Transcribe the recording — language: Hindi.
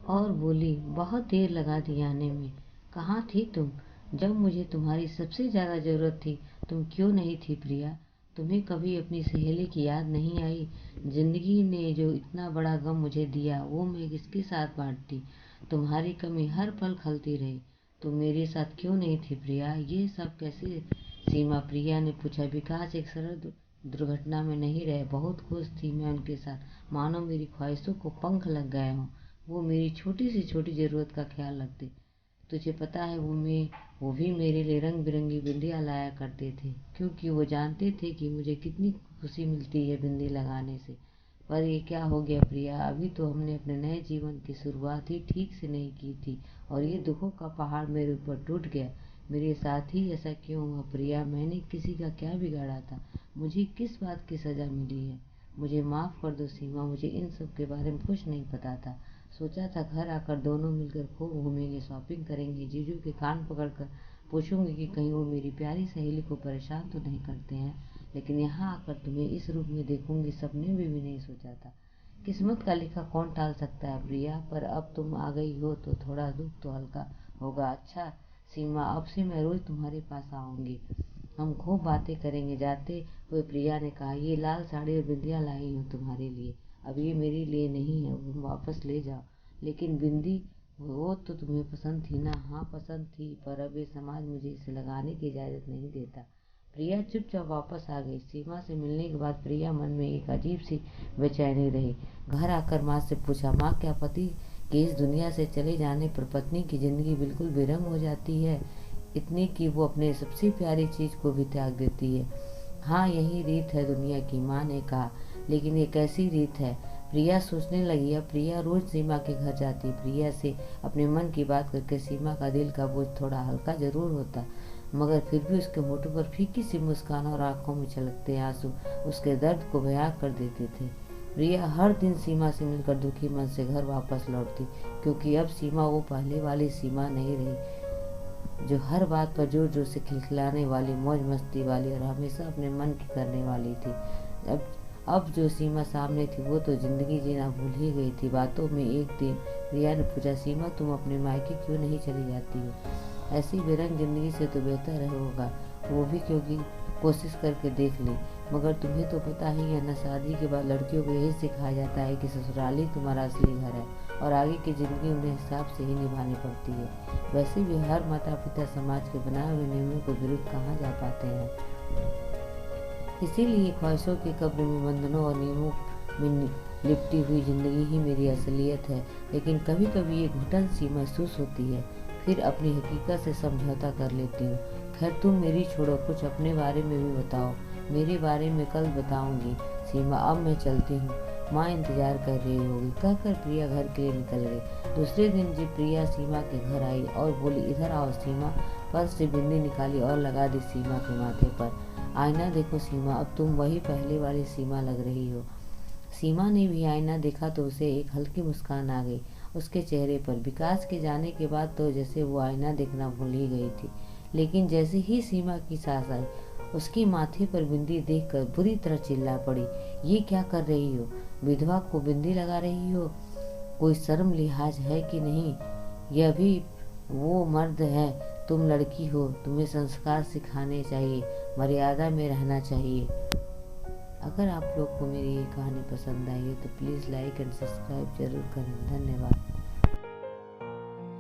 और बोली, बहुत देर लगा दी आने में। कहाँ थी तुम जब मुझे तुम्हारी सबसे ज्यादा जरूरत थी? तुम क्यों नहीं थी प्रिया? तुम्हें कभी अपनी सहेली की याद नहीं आई? जिंदगी ने जो इतना बड़ा गम मुझे दिया वो मैं किसके साथ बांटती? तुम्हारी कमी हर पल खलती रही। तुम मेरे साथ क्यों नहीं थी प्रिया? ये सब कैसे? सीमा, प्रिया ने पूछा। विकास एक सड़क दुर्घटना में नहीं रहे। बहुत खुश थी मैं उनके साथ, मानो मेरी ख्वाहिशों को पंख लग गए हों। वो मेरी छोटी से छोटी जरूरत का ख्याल रखते। तुझे पता है वो भी मेरे लिए रंग बिरंगी बिंदियाँ लाया करते थे, क्योंकि वो जानते थे कि मुझे कितनी खुशी मिलती है बिंदी लगाने से। पर ये क्या हो गया प्रिया? अभी तो हमने अपने नए जीवन की शुरुआत ही ठीक से नहीं की थी और ये दुखों का पहाड़ मेरे ऊपर टूट गया। मेरे साथ ही ऐसा क्यों हुआ प्रिया? मैंने किसी का क्या बिगाड़ा था? मुझे किस बात की सजा मिली है? मुझे माफ़ कर दो सीमा, मुझे इन सब के बारे में कुछ नहीं पता था। सोचा था घर आकर दोनों मिलकर खूब घूमेंगे, शॉपिंग करेंगे, जीजू के कान पकड़कर पूछूंगी कि कहीं वो मेरी प्यारी सहेली को परेशान तो नहीं करते हैं। लेकिन यहाँ आकर तुम्हें इस रूप में देखूंगी, सपने में भी नहीं सोचा था। किस्मत का लिखा कौन टाल सकता है प्रिया? पर अब तुम आ गई हो तो थोड़ा दुख तो हल्का होगा। अच्छा सीमा, अब से मैं रोज तुम्हारे पास आऊंगी, हम खूब बातें करेंगे। जाते हुए प्रिया ने कहा, ये लाल साड़ी और बिंदियाँ लाई हूँ तुम्हारे लिए। अब ये मेरे लिए नहीं है, तुम वापस ले जाओ। लेकिन बिंदी, वो तो तुम्हें पसंद थी ना? हाँ पसंद थी, पर अब ये समाज मुझे इसे लगाने की इजाज़त नहीं देता। प्रिया चुपचाप वापस आ गई। सीमा से मिलने के बाद प्रिया मन में एक अजीब सी बेचैनी रही। घर आकर माँ से पूछा, माँ क्या पति के इस दुनिया से चले जाने पर पत्नी की जिंदगी बिल्कुल बेरंग हो जाती है? इतनी कि वो अपने सबसे प्यारी चीज़ को भी त्याग देती है। हाँ यही रीत है दुनिया की, माँ ने कहा। लेकिन ये कैसी रीत है? प्रिया सोचने लगी। अब प्रिया रोज सीमा के घर जाती। प्रिया से अपने मन की बात करके सीमा का दिल का बोझ थोड़ा हल्का जरूर होता, मगर फिर भी उसके होठों पर फीकी सी मुस्कान और आंखों में छलकते आंसू उसके दर्द को बयां कर देते थे। प्रिया हर दिन सीमा से मिलकर दुखी मन से घर वापस लौटती, क्योंकि अब सीमा वो पहले वाली सीमा नहीं रही जो हर बात पर जोर जोर से खिलखिलाने वाली, मौज मस्ती वाली और हमेशा अपने मन की करने वाली थी। अब अब जो सीमा सामने थी वो तो जिंदगी जीना भूल ही गई थी। बातों में एक दिन प्रिया ने पूछा, सीमा तुम अपने मायके क्यों नहीं चली जाती हो? ऐसी बेरंग जिंदगी से तो बेहतर होगा, वो भी क्योंकि कोशिश करके देख ली। मगर तुम्हें तो पता ही है ना, शादी के बाद लड़कियों को यही सिखाया जाता है कि ससुराल ही तुम्हारा असली घर है और आगे की जिंदगी उन्हें हिसाब से ही निभानी पड़ती है। वैसे भी हर माता पिता समाज के बनाए हुए नियमों के विरुद्ध कहाँ जा पाते हैं। इसीलिए ख्वाहिशों के कब्र में बंधनों और नियमों में लिपटी हुई जिंदगी ही मेरी असलियत है। लेकिन कभी कभी ये घुटन सी महसूस होती है, फिर अपनी हकीकत से समझौता कर लेती हूँ। खैर तुम मेरी छोड़ो, कुछ अपने बारे में भी बताओ। मेरे बारे में कल बताऊंगी सीमा, अब मैं चलती हूँ, माँ इंतजार कर रही होगी। कहकर प्रिया घर के लिए निकल गई। दूसरे दिन जब प्रिया सीमा के घर आई और बोली, इधर आओ सीमा, पर्स से बिंदी निकाली और लगा दी सीमा के माथे पर। आईना देखो सीमा, अब तुम वही पहले वाली सीमा लग रही हो। सीमा ने भी आईना देखा तो उसे एक हल्की मुस्कान आ गई उसके चेहरे पर। विकास के जाने के बाद तो जैसे वो आईना देखना भूल ही गई थी। लेकिन जैसे ही सीमा की सांस आई, उसके माथे पर बिंदी देखकर बुरी तरह चिल्ला पड़ी, ये क्या कर रही हो? विधवा को बिंदी लगा रही हो? कोई शर्म लिहाज है कि नहीं? यह भी वो मर्द है, तुम लड़की हो, तुम्हें संस्कार सिखाने चाहिए, मर्यादा में रहना चाहिए। अगर आप लोग को मेरी ये कहानी पसंद आई है तो प्लीज़ लाइक एंड सब्सक्राइब जरूर करें। धन्यवाद।